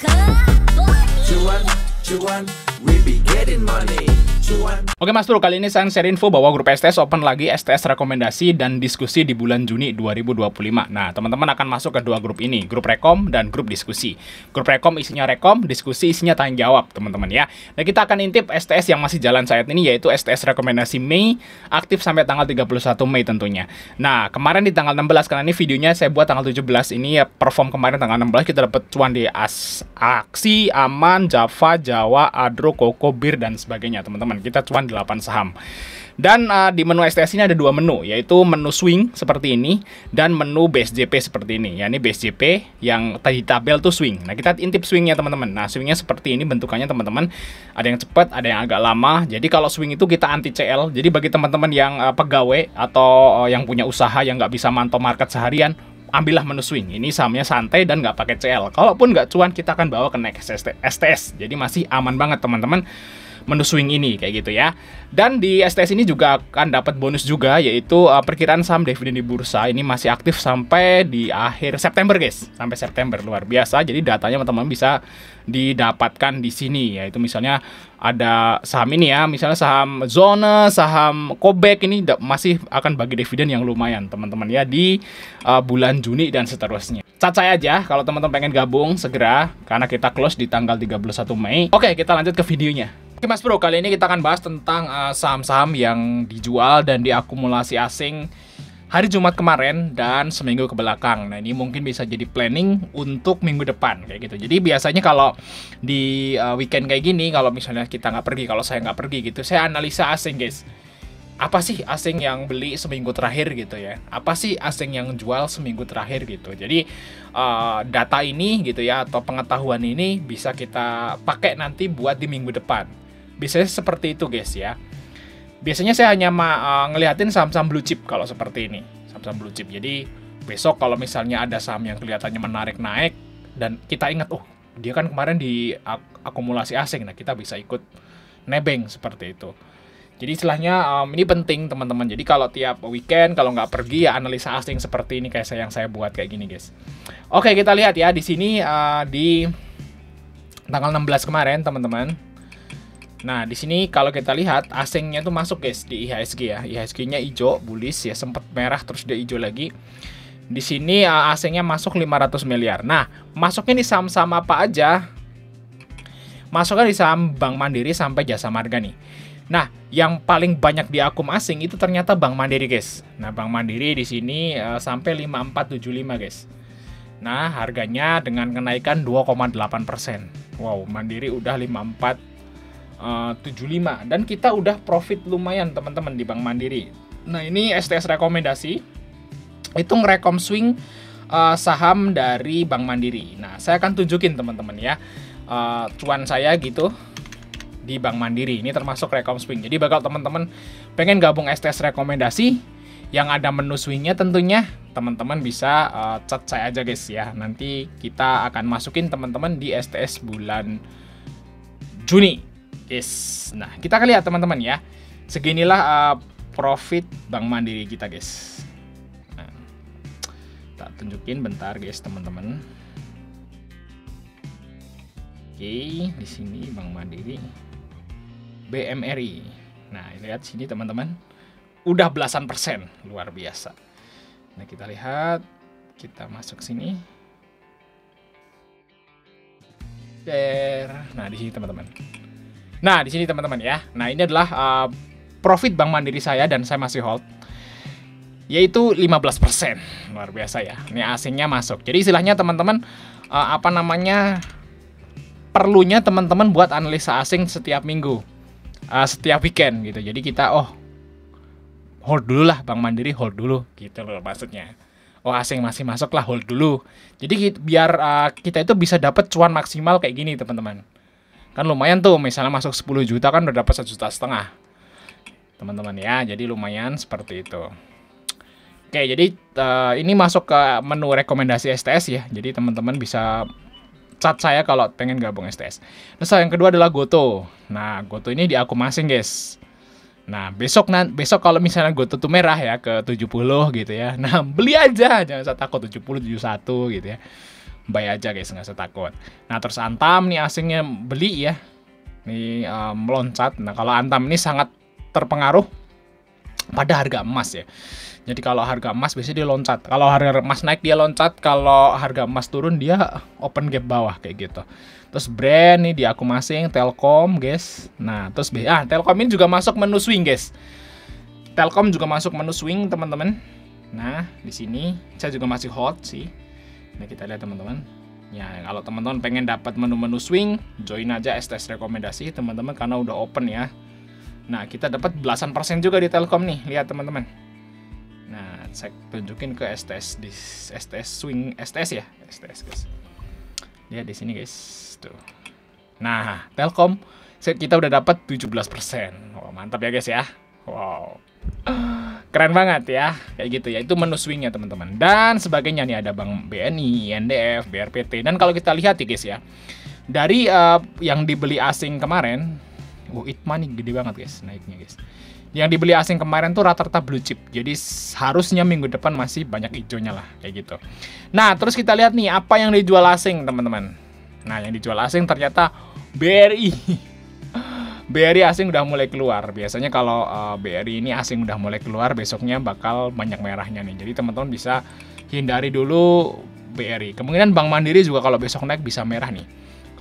Cuan, cuan, we be getting money. Cuan. Oke Mas Bro, kali ini saya share info bahwa grup STS open lagi STS rekomendasi dan diskusi di bulan Juni 2025. Nah, teman-teman akan masuk ke dua grup ini, grup rekom dan grup diskusi. Grup rekom isinya rekom, diskusi isinya tanya jawab, teman-teman ya. Nah, kita akan intip STS yang masih jalan saat ini, yaitu STS rekomendasi Mei, aktif sampai tanggal 31 Mei tentunya. Nah, kemarin di tanggal 16, karena ini videonya saya buat tanggal 17, ini ya perform kemarin tanggal 16, kita dapat cuan di Aksi, Aman, Java, Jawa, Adro, Koko, Bir, dan sebagainya, teman-teman. Kita cuan 8 saham. Dan di menu STS ini ada dua menu, yaitu menu swing seperti ini dan menu base JP seperti ini. Ya, ini base JP yang tadi tabel tuh swing. Nah, kita intip swingnya teman-teman. Nah, swingnya seperti ini bentukannya teman-teman. Ada yang cepat, ada yang agak lama. Jadi kalau swing itu kita anti CL. Jadi bagi teman-teman yang pegawai atau yang punya usaha yang nggak bisa mantau market seharian, ambillah menu swing. Ini sahamnya santai dan nggak pakai CL. Kalaupun nggak cuan, kita akan bawa ke next STS. Jadi masih aman banget teman-teman menu swing ini kayak gitu ya. Dan di STS ini juga akan dapat bonus juga, yaitu perkiraan saham dividen di bursa ini masih aktif sampai di akhir September guys, sampai September, luar biasa. Jadi datanya teman-teman bisa didapatkan di sini, yaitu misalnya ada saham ini ya, misalnya saham Zona, saham Kobek ini masih akan bagi dividen yang lumayan teman-teman ya di bulan Juni dan seterusnya. Cat saya aja kalau teman-teman pengen gabung segera, karena kita close di tanggal 31 Mei. Oke, kita lanjut ke videonya. Oke Mas Bro, kali ini kita akan bahas tentang saham-saham yang dijual dan diakumulasi asing hari Jumat kemarin dan seminggu ke belakang. Nah, ini mungkin bisa jadi planning untuk minggu depan kayak gitu. Jadi biasanya kalau di weekend kayak gini, kalau misalnya kita nggak pergi, kalau saya nggak pergi gitu, saya analisa asing guys. Apa sih asing yang beli seminggu terakhir gitu ya? Apa sih asing yang jual seminggu terakhir gitu? Jadi data ini gitu ya, atau pengetahuan ini bisa kita pakai nanti buat di minggu depan. Biasanya seperti itu guys ya. Biasanya saya hanya ngeliatin saham-saham blue chip kalau seperti ini, saham-saham blue chip. Jadi besok kalau misalnya ada saham yang kelihatannya menarik naik dan kita ingat, oh dia kan kemarin di akumulasi asing, nah kita bisa ikut nebeng seperti itu. Jadi istilahnya ini penting teman-teman. Jadi kalau tiap weekend kalau nggak pergi ya analisa asing seperti ini kayak yang saya buat kayak gini guys. Oke, kita lihat ya di sini di tanggal 16 kemarin teman-teman. Nah, di sini kalau kita lihat asingnya tuh masuk guys di IHSG ya. IHSG-nya hijau, bullish ya, sempat merah terus dia hijau lagi. Di sini asingnya masuk 500 miliar. Nah, masuknya di saham-saham apa aja? Masuknya di saham Bank Mandiri sampai Jasa Marga nih. Nah, yang paling banyak di akum asing itu ternyata Bank Mandiri guys. Nah, Bank Mandiri di sini sampai 5475 guys. Nah, harganya dengan kenaikan 2,8%. Wow, Mandiri udah 5475 dan kita udah profit lumayan teman-teman di Bank Mandiri. Nah, ini STS rekomendasi itu ngerekom swing saham dari Bank Mandiri. Nah, saya akan tunjukin teman-teman ya cuan saya gitu di Bank Mandiri. Ini termasuk rekom swing. Jadi bakal teman-teman pengen gabung STS rekomendasi yang ada menu swingnya, tentunya teman-teman bisa chat saya aja guys ya. Nanti kita akan masukin teman-teman di STS bulan Juni. Yes. Nah, kita akan lihat teman-teman ya. Seginilah profit Bank Mandiri kita guys. Nah, tak tunjukin bentar guys teman-teman. Oke, di sini Bank Mandiri, BMRI. Nah, lihat sini teman-teman. Udah belasan persen, luar biasa. Nah, kita lihat, kita masuk sini. Nah, di sini teman-teman. Nah, di sini teman-teman ya. Nah, ini adalah profit Bank Mandiri saya dan saya masih hold, yaitu 15%. Luar biasa ya. Ini asingnya masuk. Jadi istilahnya teman-teman perlunya teman-teman buat analisa asing setiap minggu, setiap weekend gitu. Jadi kita hold dulu lah, Bank Mandiri hold dulu gitu loh maksudnya. Asing masih masuk lah, hold dulu. Jadi biar kita itu bisa dapat cuan maksimal kayak gini teman-teman. Kan lumayan tuh, misalnya masuk 10 juta kan udah dapat 1,5 juta teman-teman ya. Jadi lumayan seperti itu. Oke, jadi ini masuk ke menu rekomendasi STS ya. Jadi teman-teman bisa chat saya kalau pengen gabung STS. Terus yang kedua adalah Goto. Nah, Goto ini di akum asing guys. Nah, besok kalau misalnya Goto tuh merah ya ke 70 gitu ya. Nah, beli aja, jangan usah takut 70, 71 gitu ya. buy aja guys, nggak usah takut. Nah terus Antam nih asingnya beli ya, ini meloncat. Nah kalau Antam ini sangat terpengaruh pada harga emas ya. Jadi kalau harga emas biasanya dia loncat. Kalau harga emas naik dia loncat, kalau harga emas turun dia open gap bawah kayak gitu. Terus brand nih di aku masing Telkom guys. Nah terus Telkom ini juga masuk menu swing guys. Telkom juga masuk menu swing teman-teman. Nah di sini saya juga masih hold sih. Nah kita lihat teman-teman. Ya kalau teman-teman pengen dapat menu-menu swing, join aja STS rekomendasi teman-teman karena udah open ya. Nah kita dapat belasan persen juga di Telkom nih, lihat teman-teman. Nah saya tunjukin ke STS di STS swing STS ya, STS guys. Lihat di sini guys, tuh. Nah Telkom kita udah dapat 17%. Wah, mantap ya guys ya. Wow. Keren banget ya, kayak gitu ya. Itu menu swingnya teman-teman. Dan sebagainya nih ada Bank BNI, NDF, BRPT. Dan kalau kita lihat ya guys ya, dari yang dibeli asing kemarin, ITMA nih gede banget guys naiknya guys. Yang dibeli asing kemarin tuh rata-rata blue chip. Jadi harusnya minggu depan masih banyak hijaunya lah kayak gitu. Nah terus kita lihat nih apa yang dijual asing teman-teman. Nah yang dijual asing ternyata BRI. BRI asing udah mulai keluar. Biasanya kalau BRI ini asing udah mulai keluar, besoknya bakal banyak merahnya nih. Jadi teman-teman bisa hindari dulu BRI. Kemungkinan Bank Mandiri juga kalau besok naik bisa merah nih.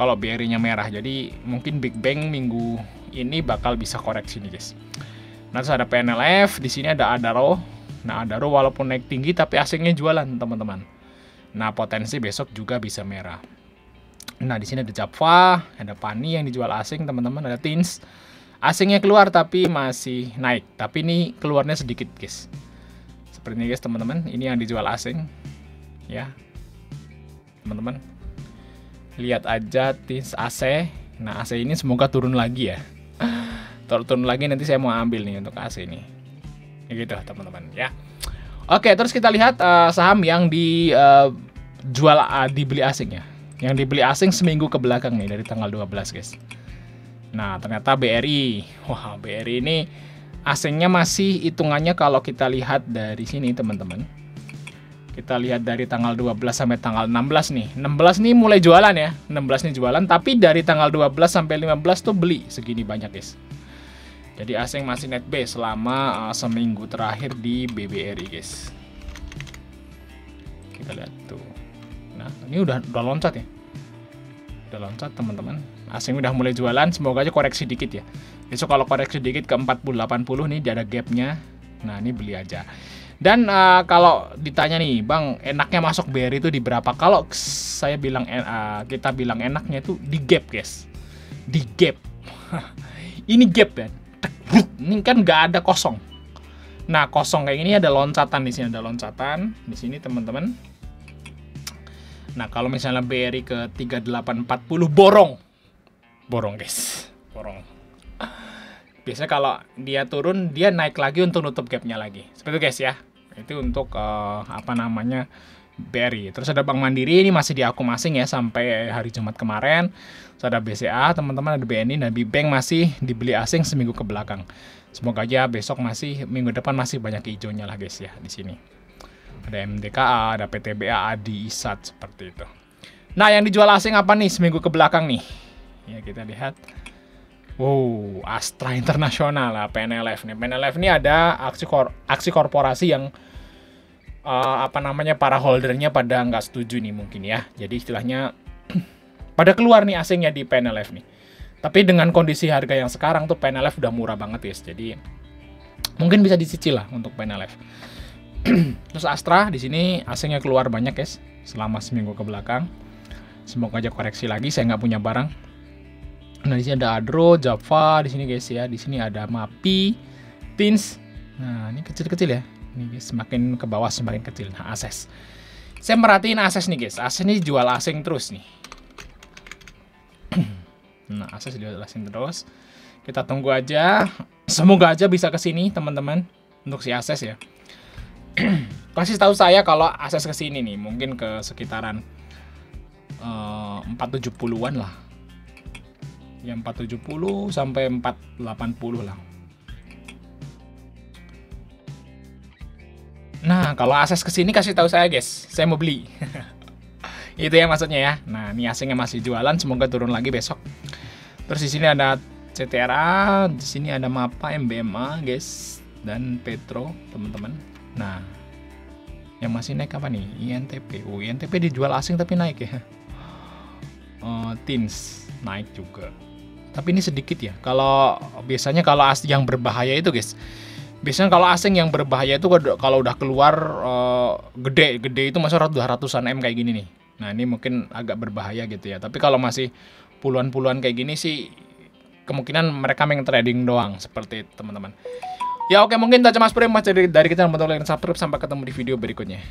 Kalau BRI-nya merah. Jadi mungkin Big Bang minggu ini bakal bisa koreksi nih guys. Nah terus ada PNLF, di sini ada Adaro. Nah Adaro walaupun naik tinggi tapi asingnya jualan teman-teman. Nah potensi besok juga bisa merah. Nah di sini ada Java, ada Pani yang dijual asing teman-teman, ada Tins. Asingnya keluar tapi masih naik, tapi ini keluarnya sedikit guys. Seperti ini guys teman-teman, ini yang dijual asing ya. Teman-teman lihat aja Tins AC. Nah AC ini semoga turun lagi ya. Turun lagi nanti saya mau ambil nih untuk AC ini. Ya gitu teman-teman ya. Oke, terus kita lihat saham yang dijual dibeli asing ya. Yang dibeli asing seminggu ke belakang nih dari tanggal 12 guys. Nah, ternyata BRI. Wah, BRI ini asingnya masih hitungannya kalau kita lihat dari sini teman-teman. Kita lihat dari tanggal 12 sampai tanggal 16 nih. 16 nih mulai jualan ya. 16 nih jualan, tapi dari tanggal 12 sampai 15 tuh beli segini banyak guys. Jadi asing masih net B selama seminggu terakhir di BBRI guys. Kita lihat tuh. Nah ini udah loncat ya. Udah loncat teman-teman. Asing udah mulai jualan. Semoga aja koreksi dikit ya. Besok kalau koreksi dikit ke 40-80 nih ada gapnya. Nah ini beli aja. Dan kalau ditanya nih Bang enaknya masuk BRI itu di berapa? Kalau saya bilang kita bilang enaknya itu di gap guys. Di gap. Ini gap ya. Ini kan nggak ada kosong. Nah kosong kayak gini ada loncatan di sini, ada loncatan di sini teman-teman. Nah kalau misalnya BRI ke 3840 borong guys, borong. Biasanya kalau dia turun dia naik lagi untuk nutup gapnya lagi. Seperti itu guys ya. Itu untuk BRI. Terus ada Bank Mandiri ini masih di aku masing ya sampai hari Jumat kemarin. Terus ada BCA teman-teman, ada BNI dan Big Bang masih dibeli asing seminggu ke belakang. Semoga aja besok minggu depan masih banyak hijaunya lah guys ya di sini. Ada MDKA, ada PTBA, ADI, ISAT seperti itu. Nah yang dijual asing apa nih seminggu ke belakang nih? Ya kita lihat. Wow, Astra Internasional lah, PNLF nih. PNLF ini ada aksi korporasi yang para holdernya pada nggak setuju nih mungkin ya. Jadi istilahnya pada keluar nih asingnya di PNLF nih. Tapi dengan kondisi harga yang sekarang tuh PNLF udah murah banget guys. Jadi mungkin bisa dicicil lah untuk PNLF. Terus Astra di sini asingnya keluar banyak guys selama seminggu ke belakang. Semoga aja koreksi lagi, saya nggak punya barang. Nah di sini ada Adro, Java di sini guys ya. Di sini ada Mapi, Tins. Nah ini kecil-kecil ya. Ini guys, semakin ke bawah semakin kecil. Nah Ases. Saya merhatiin Ases nih guys. Ases ini jual asing terus nih. Nah Ases jual asing terus. Kita tunggu aja. Semoga aja bisa ke sini teman-teman untuk si Ases ya. Kasih tahu saya kalau Ases ke sini nih, mungkin ke sekitaran 470-an lah. Ya 470 sampai 480 lah. Nah, kalau Ases ke sini kasih tahu saya, guys. Saya mau beli. Itu ya maksudnya ya. Nah, ini asingnya masih jualan, semoga turun lagi besok. Terus di sini ada CTRA, di sini ada MAPA, MBMA, guys, dan Petro, teman-teman. Nah, yang masih naik apa nih? INTP. INTP dijual asing tapi naik ya. Tins naik juga. Tapi ini sedikit ya. Kalau biasanya kalau asing yang berbahaya itu, guys. Biasanya kalau asing yang berbahaya itu kalau udah keluar gede itu masuk ratusan M kayak gini nih. Nah, ini mungkin agak berbahaya gitu ya. Tapi kalau masih puluhan-puluhan kayak gini sih kemungkinan mereka main trading doang seperti itu, teman-teman. Ya oke, mungkin itu aja Mas Prim dari kita, bantu like dan subscribe. Sampai ketemu di video berikutnya.